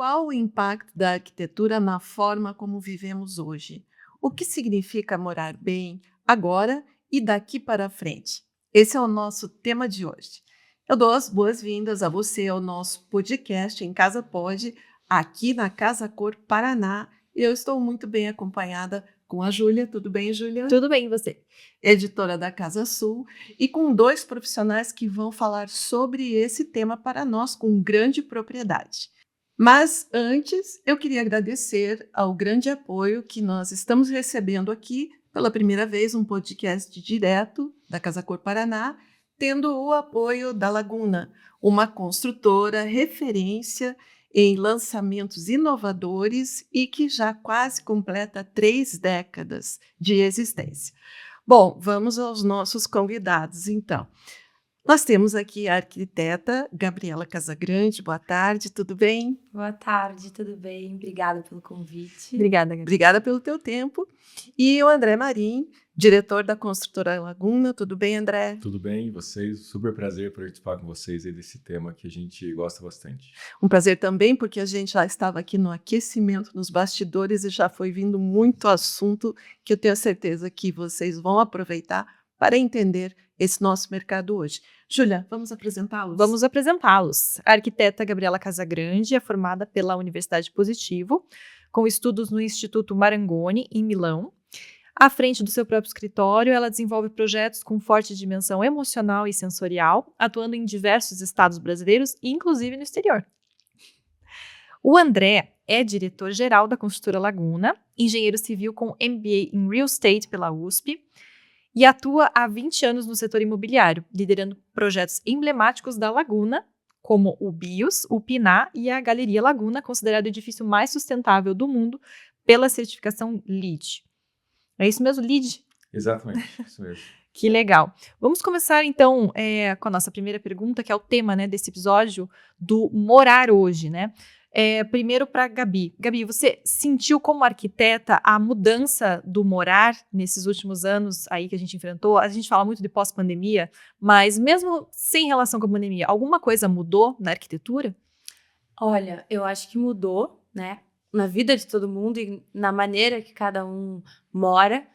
qual o impacto da arquitetura na forma como vivemos hoje? O que significa morar bem agora e daqui para frente? Esse é o nosso tema de hoje. Eu dou as boas-vindas a você ao nosso podcast Em Casa Pode, aqui na Casa Cor Paraná. Eu estou muito bem acompanhada com a Júlia. Tudo bem, Júlia? Tudo bem, e você? Editora da Casa Sul, e com dois profissionais que vão falar sobre esse tema para nós com grande propriedade. Mas antes, eu queria agradecer ao grande apoio que nós estamos recebendo aqui, pela primeira vez, um podcast direto da Casa Cor Paraná, tendo o apoio da Laguna, uma construtora referência em lançamentos inovadores e que já quase completa 3 décadas de existência. Bom, vamos aos nossos convidados, então. Nós temos aqui a arquiteta Gabriela Casagrande. Boa tarde, tudo bem? Boa tarde, tudo bem? Obrigada pelo convite. Obrigada, Gabi. Obrigada pelo teu tempo. E o André Marim, diretor da construtora Laguna. Tudo bem, André? Tudo bem, e vocês? Super prazer participar com vocês aí desse tema que a gente gosta bastante. Um prazer também, porque a gente já estava aqui no aquecimento, nos bastidores, e já foi vindo muito assunto que eu tenho certeza que vocês vão aproveitar para entender esse nosso mercado hoje. Júlia, vamos apresentá-los? Vamos apresentá-los. A arquiteta Gabriela Casagrande é formada pela Universidade Positivo, com estudos no Instituto Marangoni, em Milão. À frente do seu próprio escritório, ela desenvolve projetos com forte dimensão emocional e sensorial, atuando em diversos estados brasileiros, inclusive no exterior. O André é diretor-geral da construtora Laguna, engenheiro civil com MBA em Real Estate pela USP, e atua há 20 anos no setor imobiliário, liderando projetos emblemáticos da Laguna, como o BIOS, o PINA e a Galeria Laguna, considerado o edifício mais sustentável do mundo pela certificação LEED. É isso mesmo, LEED? Exatamente, isso mesmo. Que legal. Vamos começar, então, com a nossa primeira pergunta, que é o tema, né, desse episódio, do morar hoje, né? Primeiro para Gabi. Gabi, você sentiu como arquiteta a mudança do morar nesses últimos anos aí que a gente enfrentou? A gente fala muito de pós-pandemia, mas mesmo sem relação com a pandemia, alguma coisa mudou na arquitetura? Olha, eu acho que mudou, né? Na vida de todo mundo e na maneira que cada um mora.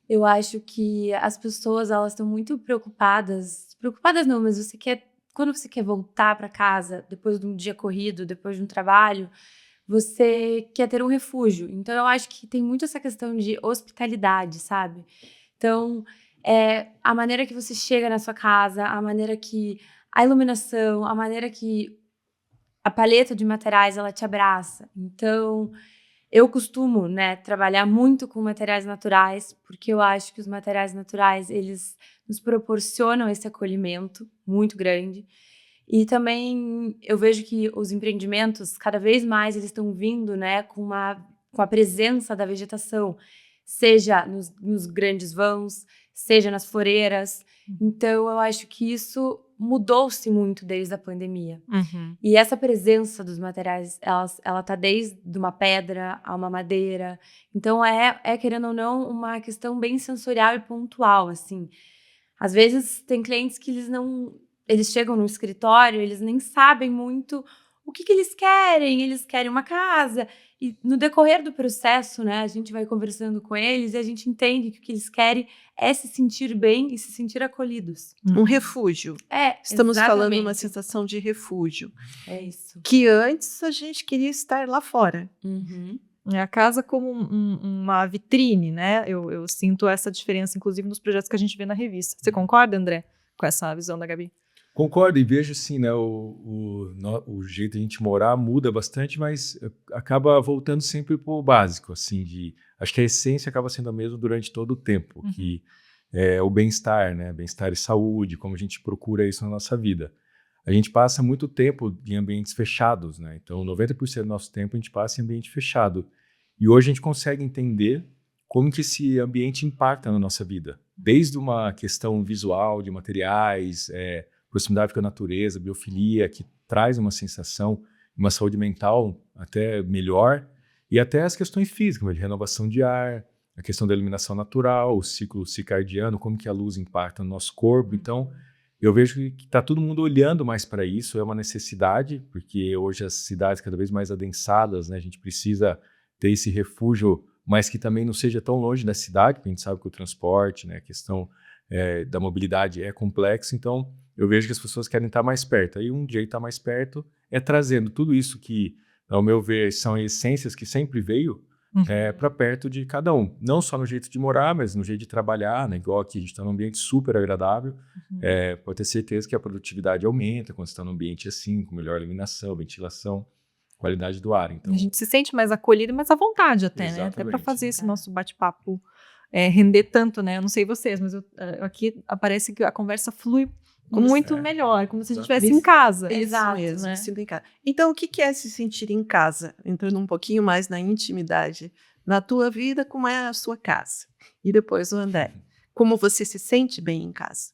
Eu acho que as pessoas, elas estão muito preocupadas. Preocupadas não, mas quando você quer voltar para casa depois de um dia corrido, depois de um trabalho, você quer ter um refúgio. Então, eu acho que tem muito essa questão de hospitalidade, sabe? Então, a maneira que você chega na sua casa, a maneira que a iluminação, a maneira que a paleta de materiais, ela te abraça. Então, eu costumo, né, trabalhar muito com materiais naturais, porque eu acho que os materiais naturais, eles nos proporcionam esse acolhimento muito grande. E também eu vejo que os empreendimentos, cada vez mais, eles estão vindo, né, com a presença da vegetação, seja nos grandes vãos, seja nas floreiras. Então, eu acho que isso mudou-se muito desde a pandemia. Uhum. E essa presença dos materiais, ela tá desde uma pedra a uma madeira. Então, querendo ou não, uma questão bem sensorial e pontual, assim. Às vezes, tem clientes que eles chegam no escritório, eles nem sabem muito o que eles querem uma casa. E no decorrer do processo, né, a gente vai conversando com eles e a gente entende que o que eles querem é se sentir bem e se sentir acolhidos. Um refúgio. Estamos falando de uma sensação de refúgio. É isso. Que antes a gente queria estar lá fora. Uhum. É a casa como uma vitrine, né? Eu sinto essa diferença, inclusive, nos projetos que a gente vê na revista. Você concorda, André, com essa visão da Gabi? Concordo e vejo assim, né, o jeito de a gente morar muda bastante, mas acaba voltando sempre para o básico, assim, acho que a essência acaba sendo a mesma durante todo o tempo, que é o bem-estar, né, bem-estar e saúde, como a gente procura isso na nossa vida. A gente passa muito tempo em ambientes fechados, né, então 90% do nosso tempo a gente passa em ambiente fechado. E hoje a gente consegue entender como que esse ambiente impacta na nossa vida, desde uma questão visual, de materiais, proximidade com a natureza, biofilia, que traz uma sensação, uma saúde mental até melhor, e até as questões físicas, de renovação de ar, a questão da iluminação natural, o ciclo circadiano, como que a luz impacta no nosso corpo. Então, eu vejo que está todo mundo olhando mais para isso, é uma necessidade, porque hoje as cidades cada vez mais adensadas, né, a gente precisa ter esse refúgio, mas que também não seja tão longe da cidade, porque a gente sabe que o transporte, né, a questão da mobilidade é complexa, então eu vejo que as pessoas querem estar mais perto. Aí um jeito de estar mais perto é trazendo tudo isso que, ao meu ver, são essências que sempre veio para perto de cada um. Não só no jeito de morar, mas no jeito de trabalhar, né? Igual aqui a gente está num ambiente super agradável. Pode ter certeza que a produtividade aumenta quando você está num ambiente assim, com melhor iluminação, ventilação, qualidade do ar. Então, A gente se sente mais acolhido e mais à vontade até, né? Até para Exatamente. fazer esse nosso bate-papo render tanto, né? Eu não sei vocês, mas aqui parece que a conversa flui Como muito se- melhor, como se a gente Exato. estivesse em casa. Exato, Isso mesmo, né? me sinto em casa. Então, o que que é se sentir em casa? Entrando um pouquinho mais na intimidade. Na tua vida, como é a sua casa? E depois o André. Como você se sente bem em casa?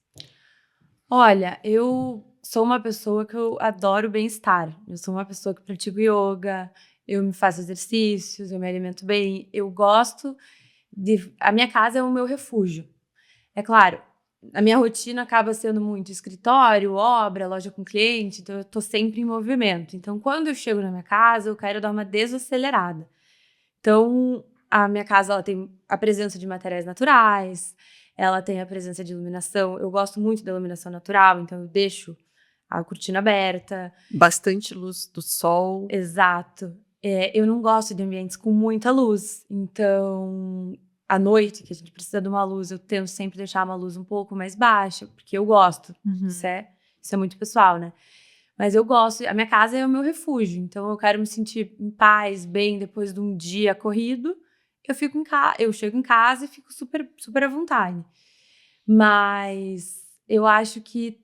Olha, eu sou uma pessoa que eu adoro bem-estar. Eu sou uma pessoa que pratico yoga, eu me faço exercícios, eu me alimento bem. Eu gosto de... A minha casa é o meu refúgio. É claro, a minha rotina acaba sendo muito escritório, obra, loja com cliente, então eu tô sempre em movimento. Então, quando eu chego na minha casa, eu quero dar uma desacelerada. Então, a minha casa ela tem a presença de materiais naturais, ela tem a presença de iluminação. Eu gosto muito da iluminação natural, então eu deixo a cortina aberta. Bastante luz do sol. Exato. Eu não gosto de ambientes com muita luz. Então, à noite, que a gente precisa de uma luz, eu tento sempre deixar uma luz um pouco mais baixa, porque eu gosto. Isso é muito pessoal, né? Mas eu gosto, a minha casa é o meu refúgio, então eu quero me sentir em paz, bem, depois de um dia corrido, eu chego em casa e fico super, super à vontade. Mas eu acho que,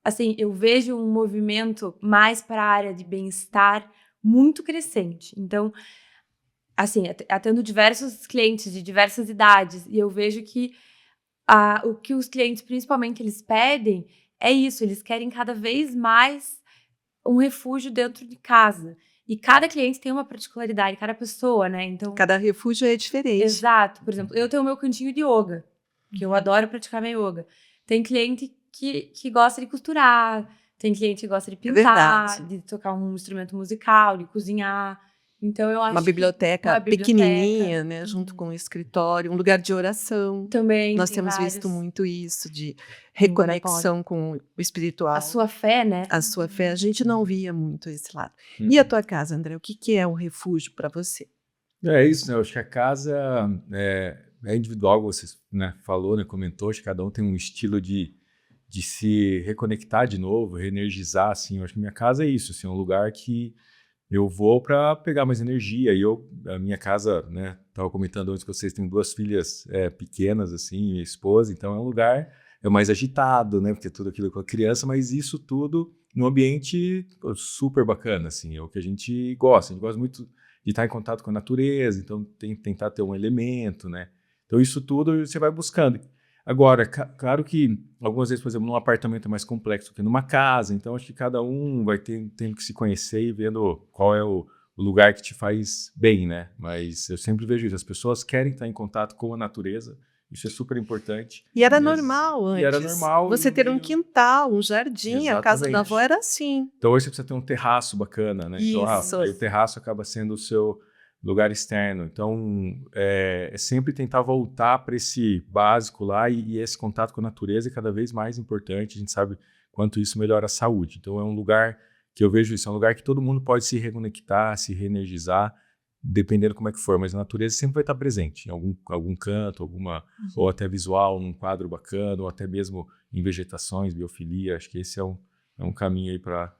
assim, eu vejo um movimento mais para a área de bem-estar muito crescente. Então, assim, atendo diversos clientes de diversas idades, e eu vejo que o que os clientes, principalmente, eles pedem é isso, eles querem cada vez mais um refúgio dentro de casa. E cada cliente tem uma particularidade, cada pessoa, né? Então, Cada refúgio é diferente. exato. Por exemplo, eu tenho o meu cantinho de yoga, que eu adoro praticar minha yoga. Tem cliente que gosta de costurar, tem cliente que gosta de pintar, verdade. de tocar um instrumento musical, de cozinhar. Então, eu acho Uma biblioteca uma pequenininha, né? Junto com o escritório, um lugar de oração. também Nós tem temos vários. visto muito isso, de reconexão com o espiritual. A sua fé, né? A sua fé, a gente não via muito esse lado. E a tua casa, André, o que que é um refúgio para você? É isso, né? Eu acho que a casa é individual, você, né, falou, né, comentou, acho que cada um tem um estilo de se reconectar de novo, reenergizar, assim. Eu acho que minha casa é isso, assim, é um lugar que eu vou para pegar mais energia. E a minha casa, né, estava comentando antes que vocês têm 2 filhas pequenas, assim, minha esposa, então é um lugar mais agitado, né, porque tudo aquilo com a criança, mas isso tudo num ambiente super bacana, assim, é o que a gente gosta muito de estar em contato com a natureza, então tentar ter um elemento, né, então isso tudo você vai buscando. Agora, claro que algumas vezes, por exemplo, num apartamento é mais complexo que numa casa, então acho que cada um vai tendo que se conhecer e vendo qual é o lugar que te faz bem, né? Mas eu sempre vejo isso, as pessoas querem estar em contato com a natureza, isso é super importante. E era normal antes. E era normal. Você ter um quintal, um jardim, a casa da avó era assim. Então hoje você precisa ter um terraço bacana, né? Isso. Então, o terraço acaba sendo o seu lugar externo. Então, é sempre tentar voltar para esse básico lá e esse contato com a natureza é cada vez mais importante. A gente sabe quanto isso melhora a saúde. Então, é um lugar que eu vejo isso, é um lugar que todo mundo pode se reconectar, se reenergizar, dependendo como é que for. Mas a natureza sempre vai estar presente em algum canto, ou até visual, num quadro bacana, ou até mesmo em vegetações, biofilia. Acho que esse é um caminho aí para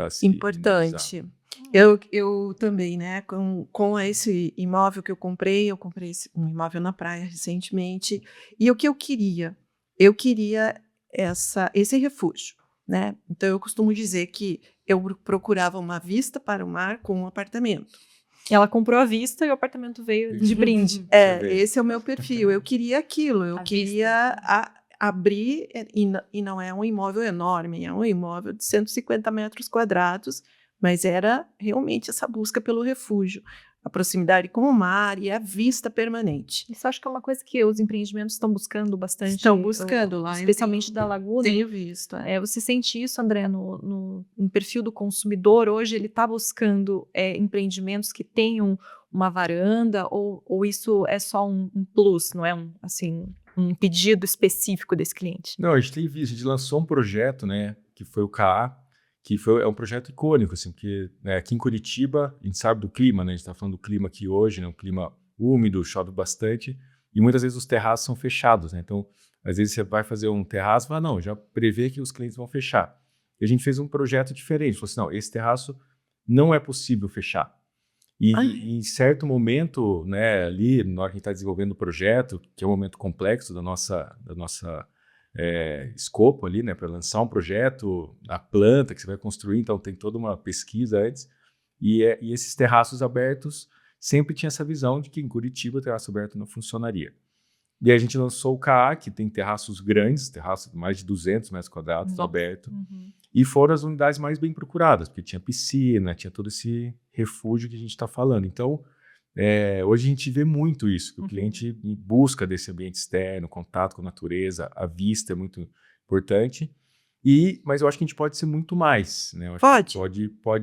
se importante. Eu também, né? Com esse imóvel que eu comprei um imóvel na praia recentemente. E o que eu queria? Eu queria esse refúgio, né? Então eu costumo dizer que eu procurava uma vista para o mar com um apartamento. Ela comprou à vista e o apartamento veio de brinde. Esse é o meu perfil. Eu queria aquilo. Eu queria abrir, e não é um imóvel enorme, é um imóvel de 150 metros quadrados, mas era realmente essa busca pelo refúgio, a proximidade com o mar e a vista permanente. Isso acho que é uma coisa que os empreendimentos estão buscando bastante. Estão buscando lá. Especialmente da Laguna. Tenho visto. Você sente isso, André, no perfil do consumidor? Hoje ele está buscando empreendimentos que tenham uma varanda ou isso é só um plus, não é um pedido específico desse cliente? Não, a gente tem visto, a gente lançou um projeto, né, que foi o KA, que é um projeto icônico, assim, porque né, aqui em Curitiba, a gente sabe do clima, né, a gente está falando do clima aqui hoje, né, um clima úmido, chove bastante, e muitas vezes os terraços são fechados, né, então, às vezes você vai fazer um terraço e fala, não, já prevê que os clientes vão fechar. E a gente fez um projeto diferente, falou assim, não, esse terraço não é possível fechar. E em certo momento, né, ali, na hora que a gente está desenvolvendo o projeto, que é um momento complexo da nossa escopo ali, né, para lançar um projeto, a planta que você vai construir, então tem toda uma pesquisa antes, e esses terraços abertos sempre tinha essa visão de que em Curitiba o terraço aberto não funcionaria. E aí a gente lançou o KA, que tem terraços grandes, terraços de mais de 200 metros quadrados aberto, e foram as unidades mais bem procuradas, porque tinha piscina, tinha todo esse refúgio que a gente está falando. Então, hoje a gente vê muito isso, que o cliente busca desse ambiente externo, contato com a natureza, a vista é muito importante, mas eu acho que a gente pode ser muito mais. Né? Pode.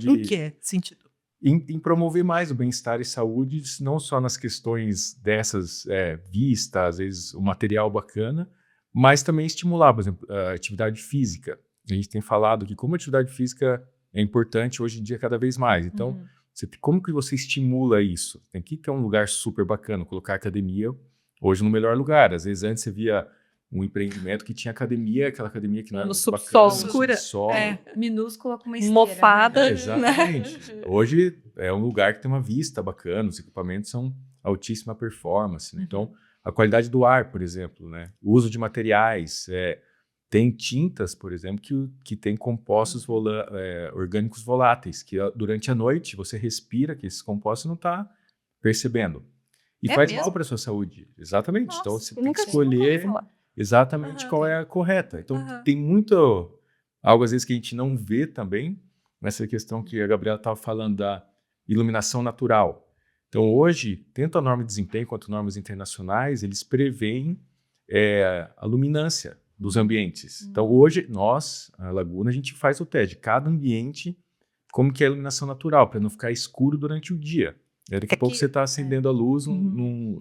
Em que sentido? Em promover mais o bem-estar e saúde, não só nas questões dessas vista, às vezes o material bacana, mas também estimular, por exemplo, a atividade física. A gente tem falado que como a atividade física é importante hoje em dia cada vez mais. Então, como que você estimula isso? Tem que ter um lugar super bacana, colocar academia hoje no melhor lugar. Às vezes antes você via um empreendimento que tinha academia, aquela academia que não era no muito subsolo, bacana, escura. subsolo. Minúscula com uma esteira. Mofada. Né? Exatamente. Hoje é um lugar que tem uma vista bacana, os equipamentos são altíssima performance. Né? Então, a qualidade do ar, por exemplo, né? O uso de materiais. Tem tintas, por exemplo, que tem compostos orgânicos voláteis, que durante a noite você respira que esses compostos não está percebendo. E faz mal para a sua saúde. Exatamente. Nossa, Então, você tem que escolher exatamente qual é a correta. Então, tem algo às vezes que a gente não vê também, nessa questão que a Gabriela estava falando da iluminação natural. Então, hoje, tanto a norma de desempenho quanto normas internacionais, eles preveem a luminância dos ambientes. Então, hoje, nós, a Laguna, a gente faz o teste de cada ambiente, como que é a iluminação natural, para não ficar escuro durante o dia. Daqui a pouco você está acendendo a luz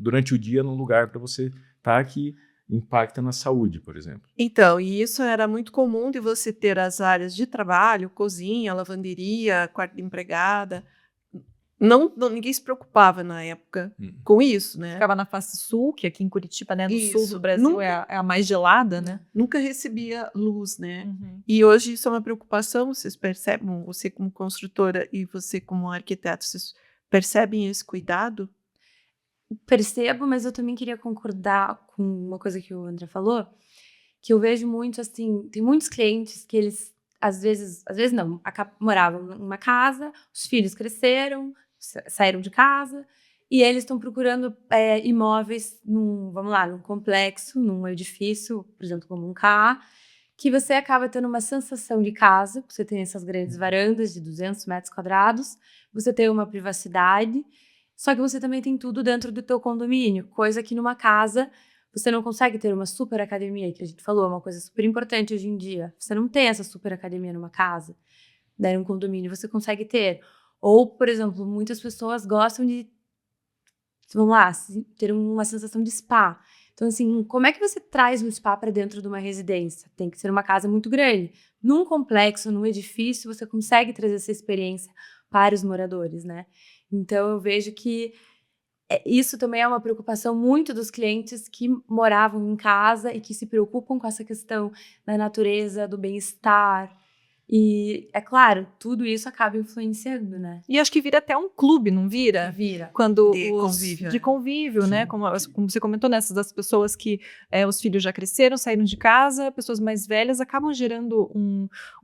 durante o dia num lugar para você estar que impacta na saúde, por exemplo. Então, e isso era muito comum de você ter as áreas de trabalho, cozinha, lavanderia, quarto de empregada. Ninguém se preocupava na época com isso, né? Ficava na face sul, que aqui em Curitiba, né, no Isso. sul do Brasil, é a mais gelada, né? Nunca recebia luz, né? E hoje isso é uma preocupação, vocês percebem, você como construtora e você como arquiteto, vocês percebem esse cuidado? Percebo, mas eu também queria concordar com uma coisa que o André falou, que eu vejo muito, assim, tem muitos clientes que eles, às vezes não, moravam numa casa, os filhos cresceram, saíram de casa, e eles estão procurando imóveis num complexo, num edifício, por exemplo, como um KA, que você acaba tendo uma sensação de casa, você tem essas grandes varandas de 200 metros quadrados, você tem uma privacidade, só que você também tem tudo dentro do teu condomínio, coisa que numa casa você não consegue ter uma super academia, que a gente falou, é uma coisa super importante hoje em dia. Você não tem essa super academia numa casa, daí num condomínio você consegue ter. Ou, por exemplo, muitas pessoas gostam de, ter uma sensação de spa. Então, assim, como é que você traz um spa para dentro de uma residência? Tem que ser uma casa muito grande. Num complexo, num edifício, você consegue trazer essa experiência para os moradores, né? Então, eu vejo que isso também é uma preocupação muito dos clientes que moravam em casa e que se preocupam com essa questão da natureza, do bem-estar. E, é claro, tudo isso acaba influenciando, né? E acho que vira até um clube, não vira? Vira. Quando De convívio, né? Como você comentou, nessas das pessoas que os filhos já cresceram, saíram de casa, pessoas mais velhas acabam gerando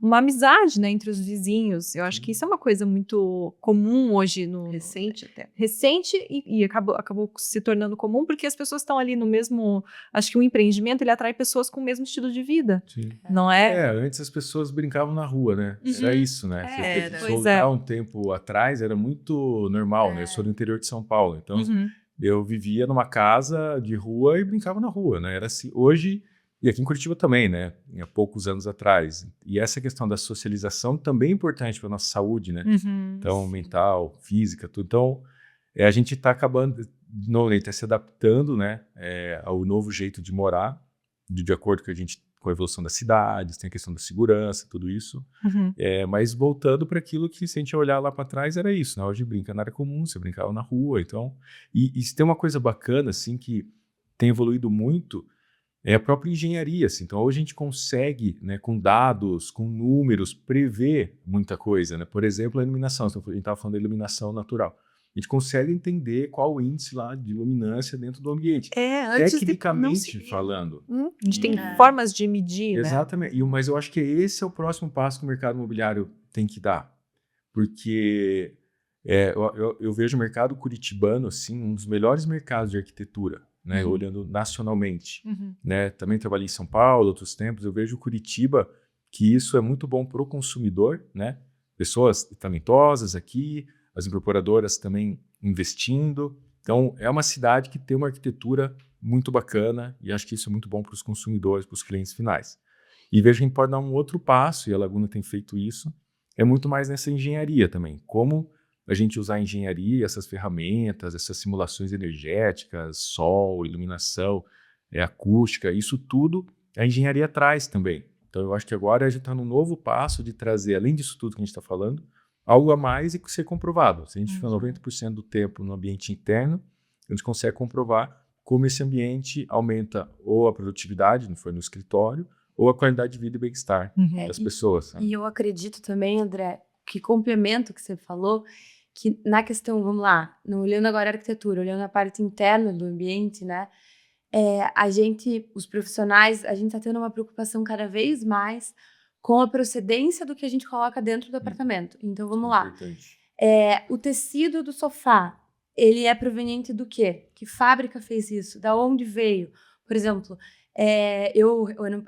uma amizade, né, entre os vizinhos. Eu acho que isso é uma coisa muito comum hoje Recente até. Recente e acabou se tornando comum porque as pessoas estão ali no mesmo. Acho que o empreendimento ele atrai pessoas com o mesmo estilo de vida. Sim. Não é? Antes as pessoas brincavam na rua, rua, né? Era isso, né? Você ter Era. que Pois soltar é. um tempo atrás era muito normal, né? Eu sou do interior de São Paulo, então Uhum. eu vivia numa casa de rua e brincava na rua, né? Era assim, hoje, e aqui em Curitiba também, né? Há poucos anos atrás. E essa questão da socialização também é importante para nossa saúde, né? Uhum. Então, mental, física, tudo. Então, a gente está acabando, de novo, né, tá se adaptando, né, ao novo jeito de morar, de acordo com a evolução das cidades, tem a questão da segurança, tudo isso. Uhum. Mas voltando para aquilo que, se a gente olhar lá para trás, era isso, né? Hoje brinca na área comum, você brincava na rua, então... E se tem uma coisa bacana, assim, que tem evoluído muito, é a própria engenharia, assim. Então, hoje a gente consegue, né, com dados, com números, prever muita coisa, né? Por exemplo, a iluminação. Então, a gente estava falando da iluminação natural. A gente consegue entender qual o índice lá de luminância dentro do ambiente. Antes não Tecnicamente se via. falando. A gente tem É. formas de medir, né? Exatamente. Mas eu acho que esse é o próximo passo que o mercado imobiliário tem que dar. Porque eu vejo o mercado curitibano, assim, um dos melhores mercados de arquitetura, né? Uhum. Olhando nacionalmente. Uhum. Né? Também trabalhei em São Paulo, outros tempos. Eu vejo Curitiba que isso é muito bom para o consumidor, né? Pessoas talentosas aqui, as incorporadoras também investindo. Então, é uma cidade que tem uma arquitetura muito bacana e acho que isso é muito bom para os consumidores, para os clientes finais. E vejo que a gente pode dar um outro passo, e a Laguna tem feito isso, é muito mais nessa engenharia também. Como a gente usar a engenharia, essas ferramentas, essas simulações energéticas, sol, iluminação, acústica, isso tudo a engenharia traz também. Então, eu acho que agora a gente está num novo passo de trazer, além disso tudo que a gente está falando, algo a mais e ser comprovado. Se a gente fica 90% do tempo no ambiente interno, a gente consegue comprovar como esse ambiente aumenta ou a produtividade, não foi no escritório, ou a qualidade de vida e bem-estar Uhum. das pessoas. Sabe? E eu acredito também, André, que complemento que você falou, que na questão, vamos lá, não olhando agora a arquitetura, olhando a parte interna do ambiente, né? A gente, os profissionais, a gente está tendo uma preocupação cada vez mais com a procedência do que a gente coloca dentro do apartamento. Então, vamos lá. Importante. O tecido do sofá, ele é proveniente do quê? Que fábrica fez isso? Da onde veio? Por exemplo,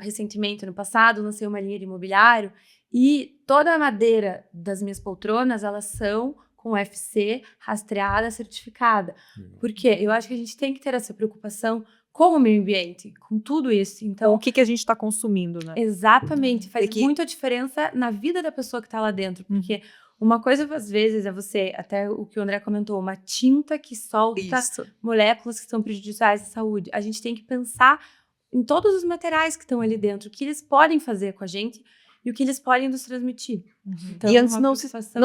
recentemente, ano passado, lancei uma linha de imobiliário e toda a madeira das minhas poltronas, elas são com FC rastreada, certificada. Por quê? Eu acho que a gente tem que ter essa preocupação com o meio ambiente, com tudo isso. Então, Então, o que a gente está consumindo, né? exatamente, faz que- muita diferença na vida da pessoa que está lá dentro, porque uma coisa, às vezes, é você, até o que o André comentou, uma tinta que solta Isso. moléculas que são prejudiciais à saúde. A gente tem que pensar em todos os materiais que estão ali dentro, o que eles podem fazer com a gente e o que eles podem nos transmitir. Então, E antes uma não preocupação-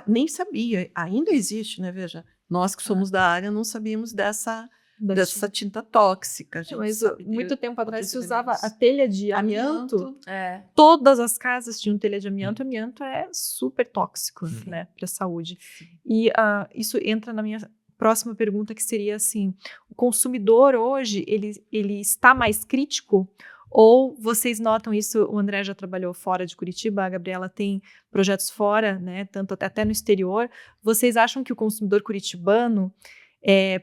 nem sabia, ainda existe, né? Veja, nós que somos da área não sabíamos dessa tinta tóxica. A gente Mas sabe muito tempo atrás se pode usava ser a telha de amianto. É. Todas as casas tinham telha de amianto. Amianto é super tóxico, né, para a saúde. E isso entra na minha próxima pergunta, que seria assim: o consumidor hoje, ele está mais crítico? Ou vocês notam isso? O André já trabalhou fora de Curitiba, a Gabriela tem projetos fora, né, tanto até no exterior. Vocês acham que o consumidor curitibano,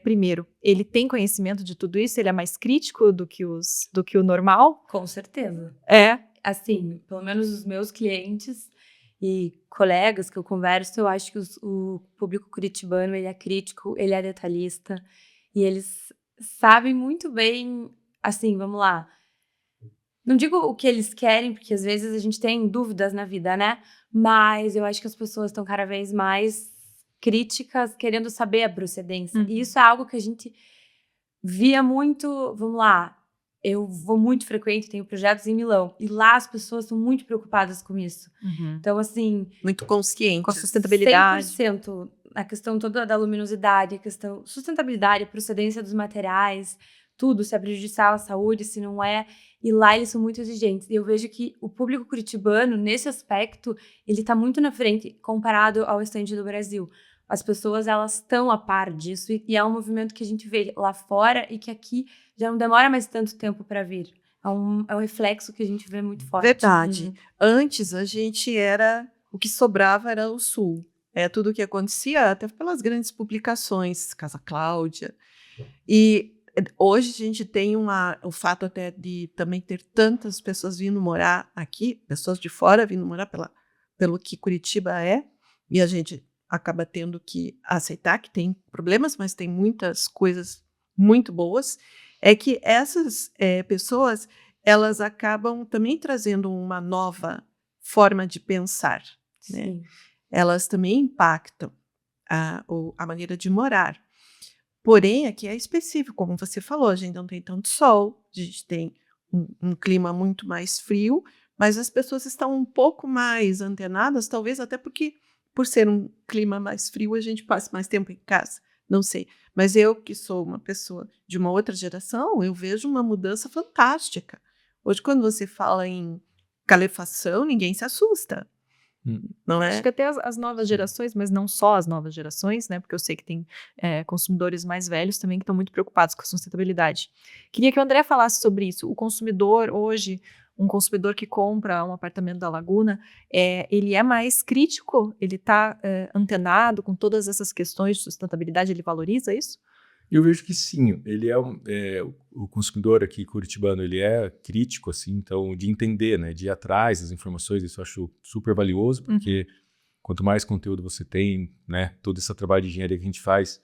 primeiro, ele tem conhecimento de tudo isso? Ele é mais crítico do que o normal? Com certeza. Assim, Pelo menos os meus clientes e colegas que eu converso, eu acho que o público curitibano, ele é crítico, ele é detalhista, e eles sabem muito bem, assim, vamos lá, não digo o que eles querem, porque às vezes a gente tem dúvidas na vida, né? Mas eu acho que as pessoas estão cada vez mais críticas, querendo saber a procedência. E isso é algo que a gente via muito, vamos lá, eu vou muito frequente, tenho projetos em Milão, e lá as pessoas são muito preocupadas com isso. Então, assim, muito consciente. com a sustentabilidade. 100% a questão toda da luminosidade, a questão sustentabilidade, a procedência dos materiais, tudo, se é prejudicial à saúde, se não é. E lá eles são muito exigentes. E eu vejo que o público curitibano, nesse aspecto, ele está muito na frente comparado ao restante do Brasil. As pessoas, elas estão a par disso e é um movimento que a gente vê lá fora e que aqui já não demora mais tanto tempo para vir. É um reflexo que a gente vê muito forte. Verdade. Antes, a gente o que sobrava era o Sul. Tudo o que acontecia, até pelas grandes publicações, Casa Cláudia. E Hoje a gente tem o fato até de também ter tantas pessoas vindo morar aqui, pessoas de fora vindo morar pelo que Curitiba é, e a gente acaba tendo que aceitar que tem problemas, mas tem muitas coisas muito boas, é que essas pessoas, elas acabam também trazendo uma nova forma de pensar, né? Sim. Elas também impactam a maneira de morar. Porém, aqui é específico, como você falou, a gente não tem tanto sol, a gente tem um clima muito mais frio, mas as pessoas estão um pouco mais antenadas, talvez até porque, por ser um clima mais frio, a gente passa mais tempo em casa, não sei. Mas eu, que sou uma pessoa de uma outra geração, eu vejo uma mudança fantástica. Hoje, quando você fala em calefação, ninguém se assusta, não Acho é? que até as novas gerações, mas não só as novas gerações, né? Porque eu sei que tem consumidores mais velhos também que estão muito preocupados com a sustentabilidade. Queria que o André falasse sobre isso. O consumidor hoje, um consumidor que compra um apartamento da Laguna, ele é mais crítico? Ele está antenado com todas essas questões de sustentabilidade? Ele valoriza isso? Eu vejo que sim, ele o consumidor aqui curitibano, ele é crítico, assim, então, de entender, né, de ir atrás das informações, isso eu acho super valioso, porque quanto mais conteúdo você tem, né, todo esse trabalho de engenharia que a gente faz,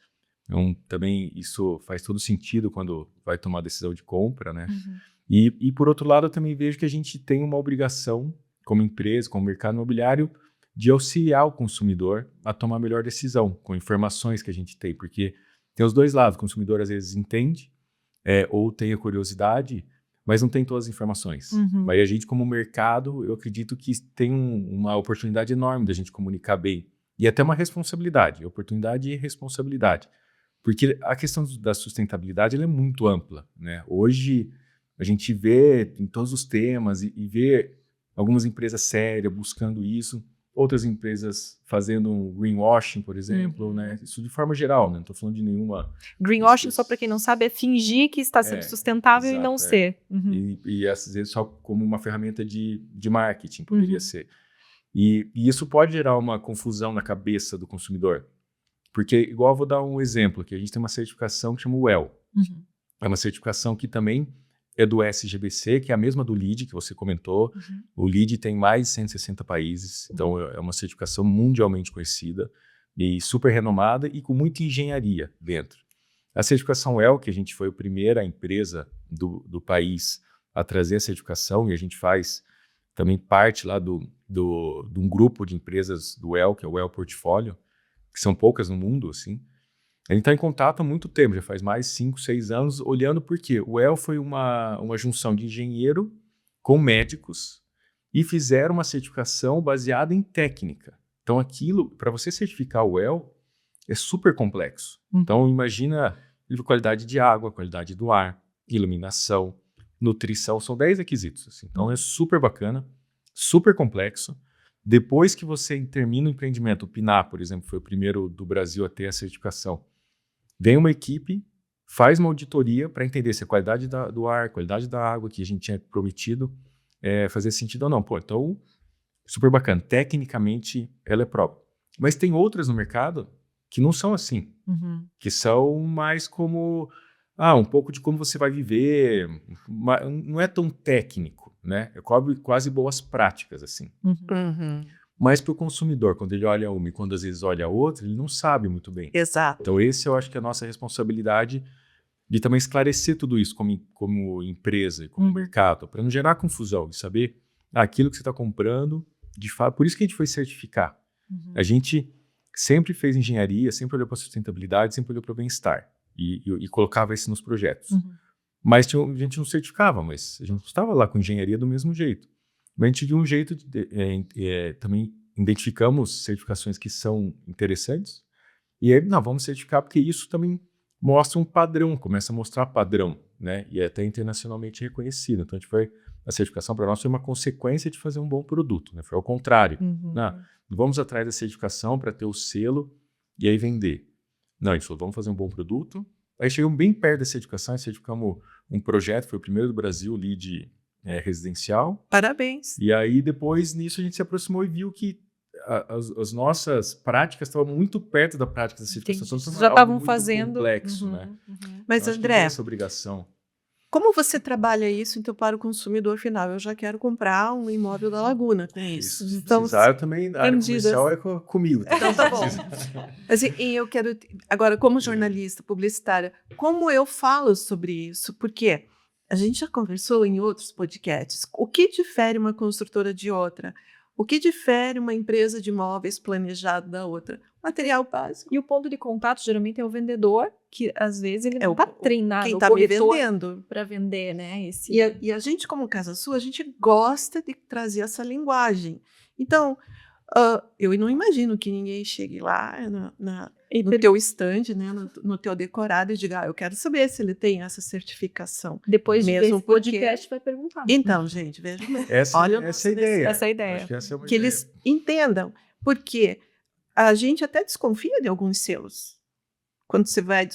também isso faz todo sentido quando vai tomar a decisão de compra, né, e por outro lado, eu também vejo que a gente tem uma obrigação, como empresa, como mercado imobiliário, de auxiliar o consumidor a tomar a melhor decisão, com informações que a gente tem, porque tem os dois lados, o consumidor às vezes entende, ou tem a curiosidade, mas não tem todas as informações. Mas a gente, como mercado, eu acredito que tem uma oportunidade enorme da gente comunicar bem. E até uma responsabilidade, oportunidade e responsabilidade. Porque a questão da sustentabilidade ela é muito ampla, né? Hoje, a gente vê em todos os temas e vê algumas empresas sérias buscando isso, outras empresas fazendo um greenwashing, por exemplo, né? Isso de forma geral, né? Não estou falando de nenhuma... Greenwashing, só para quem não sabe, é fingir que está sendo sustentável e não ser. E às vezes só como uma ferramenta de marketing poderia ser. E isso pode gerar uma confusão na cabeça do consumidor. Porque, igual eu vou dar um exemplo aqui, a gente tem uma certificação que chama o WELL. É uma certificação que também é do SGBC, que é a mesma do LEED que você comentou. O LEED tem mais de 160 países, então é uma certificação mundialmente conhecida e super renomada e com muita engenharia dentro. A certificação WELL, que a gente foi a primeira empresa do país a trazer a certificação, e a gente faz também parte lá de um grupo de empresas do WELL, que é o WELL Portfólio, que são poucas no mundo, assim. A gente está em contato há muito tempo, já faz mais 5, 6 anos, olhando por quê. O WELL foi uma junção de engenheiro com médicos e fizeram uma certificação baseada em técnica. Então, aquilo, para você certificar o WELL, é super complexo. Então, imagina qualidade de água, qualidade do ar, iluminação, nutrição, são 10 requisitos. Assim. Então, é super bacana, super complexo. Depois que você termina o empreendimento, o Pinar, por exemplo, foi o primeiro do Brasil a ter a certificação. Vem uma equipe, faz uma auditoria para entender se a qualidade do ar, a qualidade da água que a gente tinha prometido fazia sentido ou não. Pô, então, super bacana. Tecnicamente, ela é própria. Mas tem outras no mercado que não são assim. Que são mais como... um pouco de como você vai viver. Não é tão técnico, né? É quase boas práticas, assim. Mas para o consumidor, quando ele olha uma e quando às vezes olha a outra, ele não sabe muito bem. Exato. Então esse eu acho que é a nossa responsabilidade de também esclarecer tudo isso como empresa e como mercado, para não gerar confusão e saber aquilo que você está comprando, de fato. Por isso que a gente foi certificar. A gente sempre fez engenharia, sempre olhou para a sustentabilidade, sempre olhou para o bem-estar e colocava isso nos projetos. Mas a gente não certificava, mas a gente estava lá com engenharia do mesmo jeito. Mas a gente, de um jeito, também identificamos certificações que são interessantes. E aí, vamos certificar, porque isso também mostra um padrão, começa a mostrar padrão, né? E é até internacionalmente reconhecido. Então, a certificação para nós foi uma consequência de fazer um bom produto, né? Foi ao contrário. Não vamos atrás da certificação para ter o selo e aí vender. Não, a gente falou, vamos fazer um bom produto. Aí chegamos bem perto da certificação, e certificamos um projeto, foi o primeiro do Brasil, LEED residencial. Parabéns. E aí, depois, nisso, a gente se aproximou e viu que as nossas práticas estavam muito perto da prática da certificação. Já estavam fazendo. Complexo, né? Mas, Eu acho que André, tem essa obrigação. como você trabalha isso, então, para o consumidor final? Eu já quero comprar um imóvel da Laguna com isso. Se Então, precisar, eu também, a área entendidas. comercial é comigo. Então tá bom. Assim, e eu quero. Agora, como jornalista publicitária, como eu falo sobre isso? Porque a gente já conversou em outros podcasts. O que difere uma construtora de outra? O que difere uma empresa de imóveis planejada da outra? Material básico. E o ponto de contato geralmente é o vendedor, que às vezes ele É não o- está treinado, Quem o está me corretor, vendendo. para vender, né? Esse... E a gente, como Casa Sul, a gente gosta de trazer essa linguagem. Então, eu não imagino que ninguém chegue lá no teu stand, né, no teu decorado e diga, eu quero saber se ele tem essa certificação. Depois de ver Mesmo esse porque- podcast, vai perguntar. Então, gente, vejam bem. Essa, Olha o essa é a nosso ideia. Essa é a ideia. Acho que essa é uma Que ideia. eles entendam. Porque a gente até desconfia de alguns selos. Quando você vai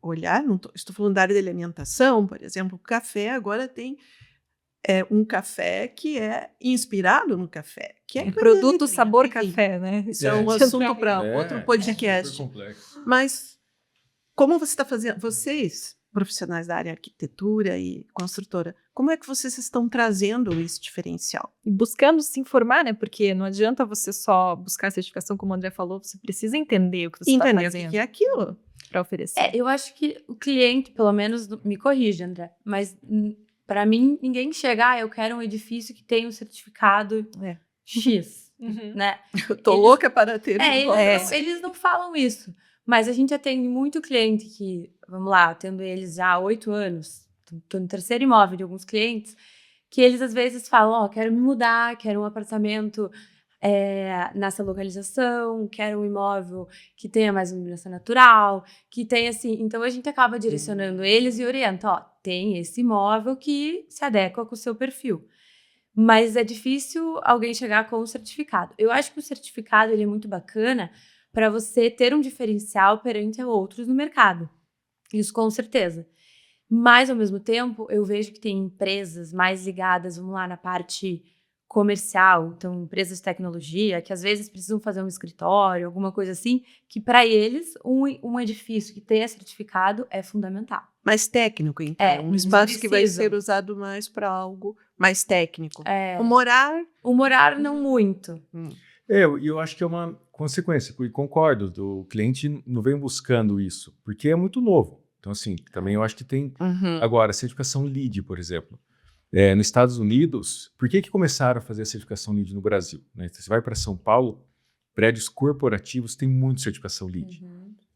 olhar, estou falando da área de alimentação, por exemplo, o café agora tem um café que é inspirado no café. Que é Um coisa produto de- sabor enfim, café, né? Isso é um assunto para outro podcast. Super complexo. Mas como você está fazendo, vocês, profissionais da área de arquitetura e construtora, como é que vocês estão trazendo esse diferencial? E buscando se informar, né? Porque não adianta você só buscar a certificação, como o André falou, você precisa entender o que você está Entender o fazendo que é aquilo. para oferecer. Eu acho que o cliente, pelo menos, me corrija, André, mas para mim, ninguém chega, eu quero um edifício que tenha um certificado X, né? Eu tô Eles- louca para ter Eles não falam isso. Mas a gente atende muito cliente que, vamos lá, tendo eles já há 8 anos, tô no terceiro imóvel de alguns clientes, que eles às vezes falam, quero me mudar, quero um apartamento nessa localização, quero um imóvel que tenha mais iluminação natural, que tenha assim. Então a gente acaba direcionando eles e orienta, tem esse imóvel que se adequa com o seu perfil. Mas é difícil alguém chegar com um certificado. Eu acho que o certificado ele é muito bacana para você ter um diferencial perante outros no mercado. Isso com certeza. Mas, ao mesmo tempo, eu vejo que tem empresas mais ligadas, vamos lá, na parte comercial, então empresas de tecnologia, que às vezes precisam fazer um escritório, alguma coisa assim, que para eles um edifício que tenha certificado é fundamental. mais técnico, então. Um eles espaço que vai precisam. ser usado mais para algo mais técnico. É, O morar, o morar não muito. Eu acho que é uma consequência, e concordo, o cliente não vem buscando isso, porque é muito novo. Então, assim, também eu acho que tem... Agora, a certificação LEED, por exemplo. Nos Estados Unidos, por que começaram a fazer a certificação LEED no Brasil? Né? Você vai para São Paulo, prédios corporativos têm muito certificação LEED,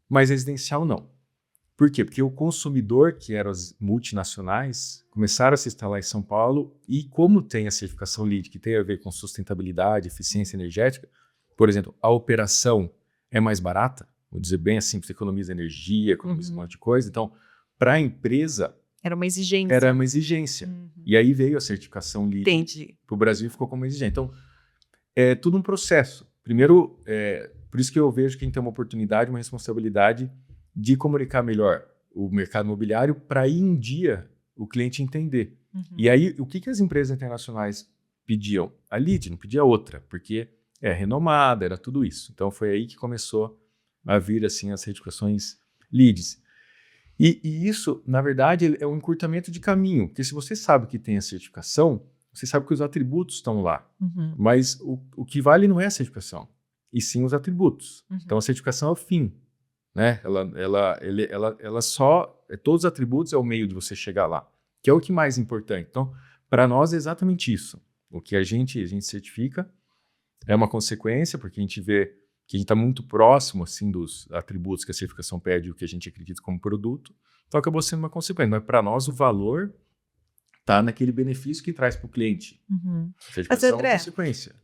mas residencial não. Por quê? Porque o consumidor, que eram as multinacionais, começaram a se instalar em São Paulo e como tem a certificação LEED, que tem a ver com sustentabilidade, eficiência energética, por exemplo, a operação é mais barata, vou dizer bem assim, você economiza energia, economiza um monte de coisa. Então, para a empresa, Era uma exigência. era uma exigência. E aí veio a certificação LEED entendi. para o Brasil e ficou como exigente. Então, é tudo um processo. Primeiro, por isso que eu vejo que a gente tem uma oportunidade, uma responsabilidade de comunicar melhor o mercado imobiliário para aí um dia o cliente entender. E aí, o que as empresas internacionais pediam? A LEED, não pedia outra, porque é renomada, era tudo isso. Então, foi aí que começou a vir assim, as certificações LEEDs. E isso, na verdade, é um encurtamento de caminho, porque se você sabe que tem a certificação, você sabe que os atributos estão lá. Mas o que vale não é a certificação, e sim os atributos. Então, a certificação é o fim. Né? Ela só... todos os atributos é o meio de você chegar lá, que é o que mais é importante. Então, para nós é exatamente isso. O que a gente certifica é uma consequência, porque a gente vê que a gente está muito próximo assim, dos atributos que a certificação pede e o que a gente acredita como produto. Então, acabou sendo uma consequência. Mas para nós, o valor está naquele benefício que traz para o cliente. A certificação André, é uma consequência.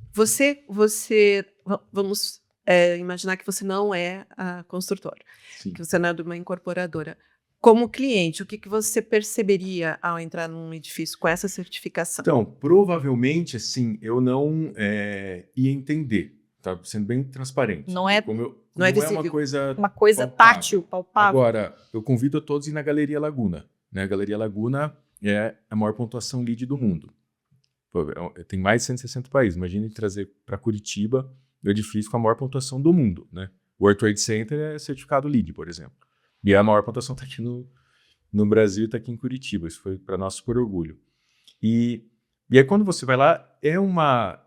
Vamos imaginar que você não é a construtora, Sim. que você não é de uma incorporadora. Como cliente, o que você perceberia ao entrar num edifício com essa certificação? Então, provavelmente, assim, eu não ia entender. Tá sendo bem transparente. Não é visível. uma coisa... Uma coisa palpável. tátil, palpável. Agora, eu convido a todos a ir na Galeria Laguna. Né? A Galeria Laguna é a maior pontuação LEED do mundo. Tem mais de 160 países. Imagine trazer para Curitiba o edifício com a maior pontuação do mundo. Né? O World Trade Center é certificado LEED, por exemplo. E a maior pontuação está aqui no Brasil e está aqui em Curitiba. Isso foi para nós por orgulho. E aí quando você vai lá, é uma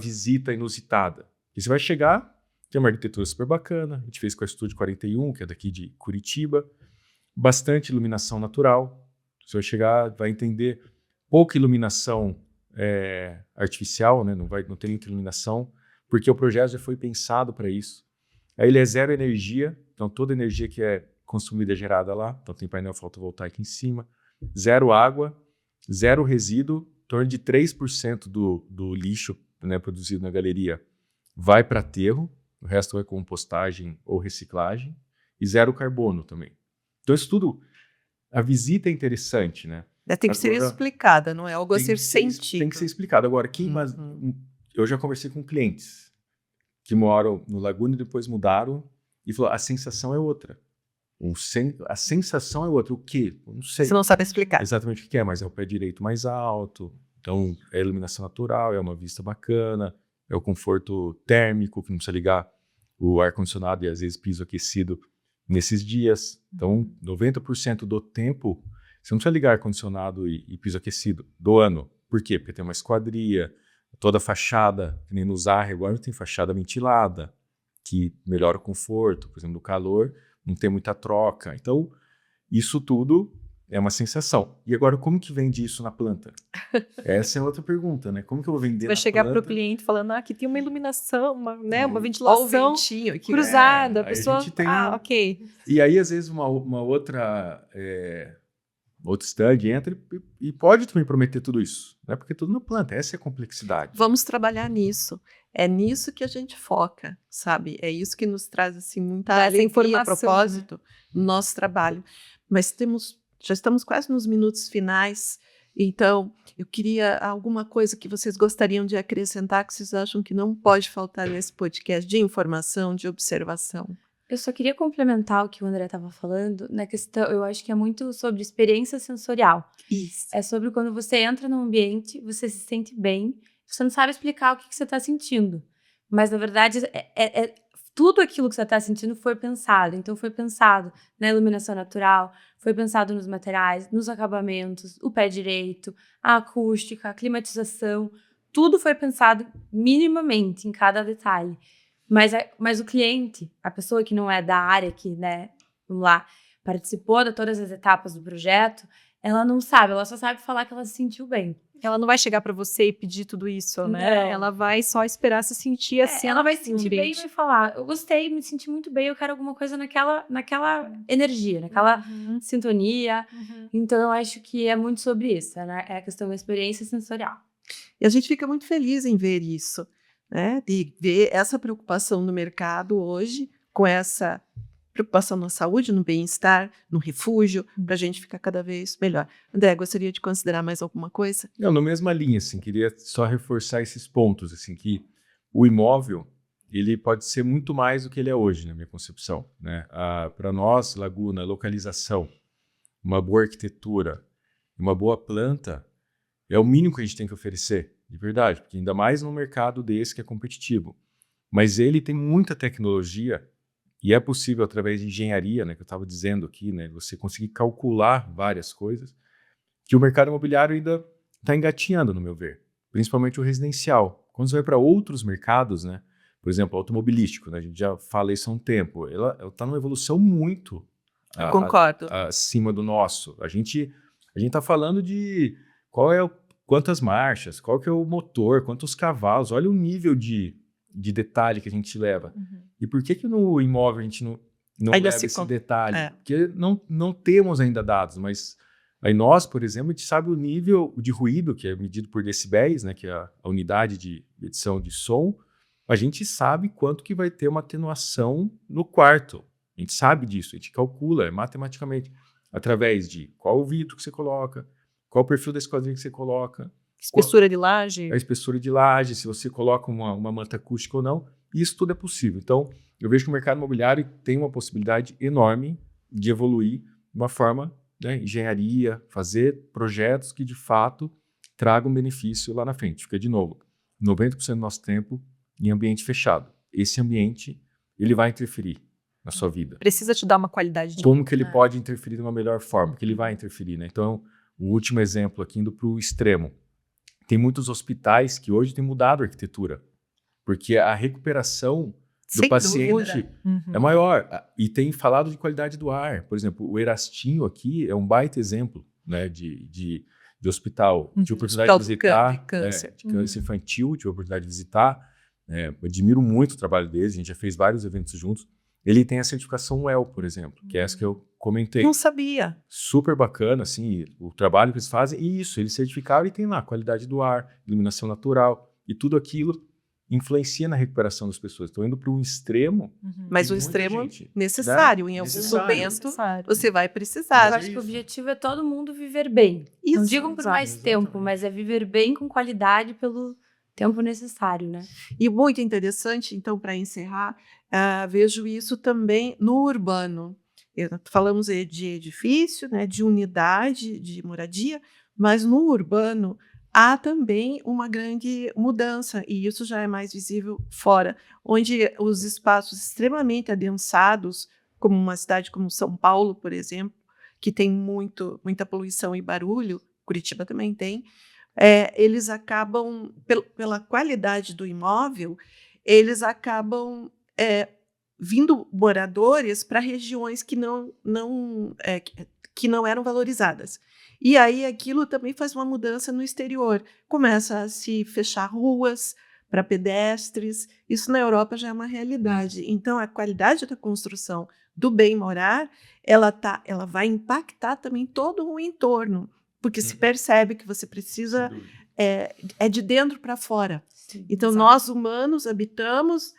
visita inusitada. E você vai chegar, tem uma arquitetura super bacana, a gente fez com a Estúdio 41, que é daqui de Curitiba, bastante iluminação natural. Você vai chegar, vai entender pouca iluminação artificial, né? Não tem muita iluminação, porque o projeto já foi pensado para isso. Aí ele é zero energia, então toda energia que é consumida é gerada lá, então tem painel fotovoltaico em cima, zero água, zero resíduo, em torno de 3% do lixo, né, produzido na galeria vai para aterro, o resto vai compostagem ou reciclagem, e zero carbono também. Então isso tudo, a visita é interessante, né? Tem que ser Agora, explicada, não é algo a ser sentido. Tem que ser explicado. Agora, eu já conversei com clientes que moram no Laguna e depois mudaram e falou, a sensação é outra. A sensação é outra. O quê? Eu não sei. Você não sabe explicar. Exatamente o que é, mas é o pé direito mais alto, então é a iluminação natural, é uma vista bacana, é o conforto térmico, que não precisa ligar o ar-condicionado e às vezes piso aquecido nesses dias. Então, 90% do tempo, você não precisa ligar ar-condicionado e piso aquecido do ano. Por quê? Porque tem uma esquadria, toda a fachada, que nem no Zaha agora tem fachada ventilada, que melhora o conforto, por exemplo, do calor, não tem muita troca. Então, isso tudo é uma sensação. E agora, como que vende isso na planta? Essa é outra pergunta, né? Como que eu vou vender Vai na chegar planta? para o cliente falando, aqui tem uma iluminação, uma Ó, o ventilação ventinho aqui, cruzada. A Aí a pessoa, gente tem ok. E aí, às vezes, uma outra stand entra e pode também prometer tudo isso. Né? Porque tudo na planta, essa é a complexidade. Vamos trabalhar nisso. É nisso que a gente foca, sabe? É isso que nos traz assim muita Dá essa alegria, informação, propósito no nosso trabalho. Mas já estamos quase nos minutos finais. Então, eu queria alguma coisa que vocês gostariam de acrescentar, que vocês acham que não pode faltar nesse podcast de informação, de observação. Eu só queria complementar o que o André estava falando na questão, eu acho que é muito sobre experiência sensorial. Isso. É sobre quando você entra num ambiente, você se sente bem, você não sabe explicar o que você está sentindo. Mas, na verdade, tudo aquilo que você está sentindo foi pensado. Então, foi pensado na iluminação natural, foi pensado nos materiais, nos acabamentos, o pé direito, a acústica, a climatização. Tudo foi pensado minimamente em cada detalhe. Mas o cliente, a pessoa que não é da área, que, né, vamos lá, participou de todas as etapas do projeto, ela não sabe, ela só sabe falar que ela se sentiu bem. Ela não vai chegar para você e pedir tudo isso, né? Não. Ela vai só esperar se sentir assim. Ela vai se no sentir bem e ambiente. vai falar, eu gostei, me senti muito bem, eu quero alguma coisa naquela energia, naquela sintonia. Então, eu acho que é muito sobre isso, né? É a questão da experiência sensorial. E a gente fica muito feliz em ver isso, né? De ver essa preocupação no mercado hoje, com essa preocupação na saúde, no bem-estar, no refúgio, para a gente ficar cada vez melhor. André, gostaria de considerar mais alguma coisa? Não, na mesma linha, assim, queria só reforçar esses pontos, assim, que o imóvel, ele pode ser muito mais do que ele é hoje, na minha concepção, né? Para nós, Laguna, localização, uma boa arquitetura, uma boa planta, é o mínimo que a gente tem que oferecer, de verdade, porque ainda mais num mercado desse que é competitivo. Mas ele tem muita tecnologia e é possível, através de engenharia, né, que eu estava dizendo aqui, né, você conseguir calcular várias coisas, que o mercado imobiliário ainda está engatinhando, no meu ver, principalmente o residencial. Quando você vai para outros mercados, né, por exemplo, automobilístico, né, a gente já fala isso há um tempo, ela está numa evolução muito Concordo. acima do nosso. A gente está falando de quantas marchas, qual que é o motor, quantos cavalos, olha o nível de detalhe que a gente leva. E por que no imóvel a gente não Ainda leva se esse detalhe? É. Porque não temos ainda dados, mas aí nós, por exemplo, a gente sabe o nível de ruído, que é medido por decibéis, né, que é a unidade de medição de som, a gente sabe quanto que vai ter uma atenuação no quarto. A gente sabe disso, a gente calcula matematicamente, através de qual o vidro que você coloca, qual o perfil da esquadrilha que você coloca, Espessura de laje. a espessura de laje, se você coloca uma manta acústica ou não, isso tudo é possível. Então, eu vejo que o mercado imobiliário tem uma possibilidade enorme de evoluir de uma forma, né, engenharia, fazer projetos que de fato tragam benefício lá na frente. Fica de novo, 90% do nosso tempo em ambiente fechado. Esse ambiente, ele vai interferir na sua vida. Precisa te dar uma qualidade de Como que ele pode interferir de uma melhor forma, que ele vai interferir, né? Então, o último exemplo aqui, indo para o extremo. Tem muitos hospitais que hoje têm mudado a arquitetura, porque a recuperação do Sem paciente dúvida. é maior. E tem falado de qualidade do ar. Por exemplo, o Erastinho aqui é um baita exemplo, né, de hospital. Tive a oportunidade Hospital de visitar. de câncer. De câncer infantil, tive a oportunidade de visitar. Eu admiro muito o trabalho deles, a gente já fez vários eventos juntos. Ele tem a certificação WELL, por exemplo, que é essa que eu comentei. Não sabia. Super bacana, assim, o trabalho que eles fazem. E isso, eles certificaram e tem lá qualidade do ar, iluminação natural. E tudo aquilo influencia na recuperação das pessoas. Estão indo para um extremo. Mas Tem o muita extremo gente, necessário. né? Em algum Necessário. momento, você vai precisar. Eu acho que o objetivo é todo mundo viver bem. Não Isso, digo por exato. mais tempo, mas é viver bem com qualidade pelo tempo necessário, né? E muito interessante, então, para encerrar, vejo isso também no urbano. Falamos aí de edifício, né, de unidade de moradia, mas no urbano há também uma grande mudança, e isso já é mais visível fora, onde os espaços extremamente adensados, como uma cidade como São Paulo, por exemplo, que tem muita poluição e barulho, Curitiba também tem, eles acabam, pela qualidade do imóvel, eles acabam vindo moradores para regiões que não eram valorizadas. E aí aquilo também faz uma mudança no exterior. Começa a se fechar ruas para pedestres. Isso na Europa já é uma realidade. Então, a qualidade da construção do bem morar, ela vai impactar também todo o entorno, porque se percebe que você precisa de dentro para fora. Sim, Então, exato. nós humanos habitamos,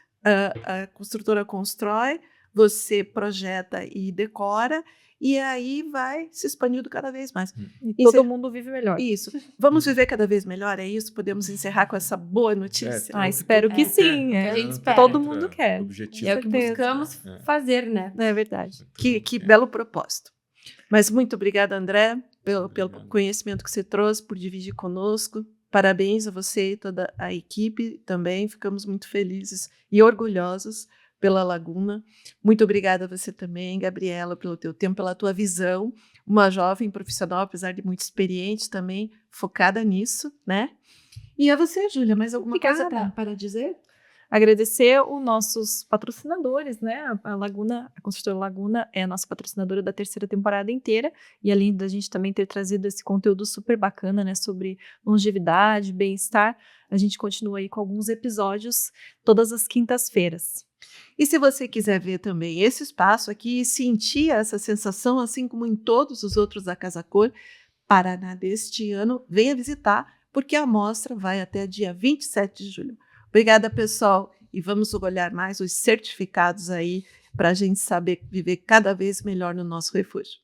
a construtora constrói, você projeta e decora, e aí vai se expandindo cada vez mais. E Isso todo mundo vive melhor. Isso. Vamos viver cada vez melhor, é isso? Podemos encerrar com essa boa notícia? Espero que sim. a gente espera. Todo mundo quer. O objetivo É o que certeza. buscamos fazer, né? É verdade. Que belo propósito. Mas muito obrigada, André, pelo conhecimento que você trouxe, por dividir conosco. Parabéns a você e toda a equipe também. Ficamos muito felizes e orgulhosos pela Laguna. Muito obrigada a você também, Gabriela, pelo teu tempo, pela tua visão. Uma jovem profissional, apesar de muito experiente também, focada nisso, né? E a você, Júlia, mais alguma coisa Obrigada. para dizer? Agradecer os nossos patrocinadores, né? A Laguna, a Construtora Laguna é a nossa patrocinadora da 3ª temporada inteira, e além da gente também ter trazido esse conteúdo super bacana, né? Sobre longevidade, bem-estar, a gente continua aí com alguns episódios todas as quintas-feiras. E se você quiser ver também esse espaço aqui e sentir essa sensação, assim como em todos os outros da Casa Cor, Paraná deste ano, venha visitar, porque a mostra vai até dia 27 de julho. Obrigada, pessoal, e vamos olhar mais os certificados aí para a gente saber viver cada vez melhor no nosso refúgio.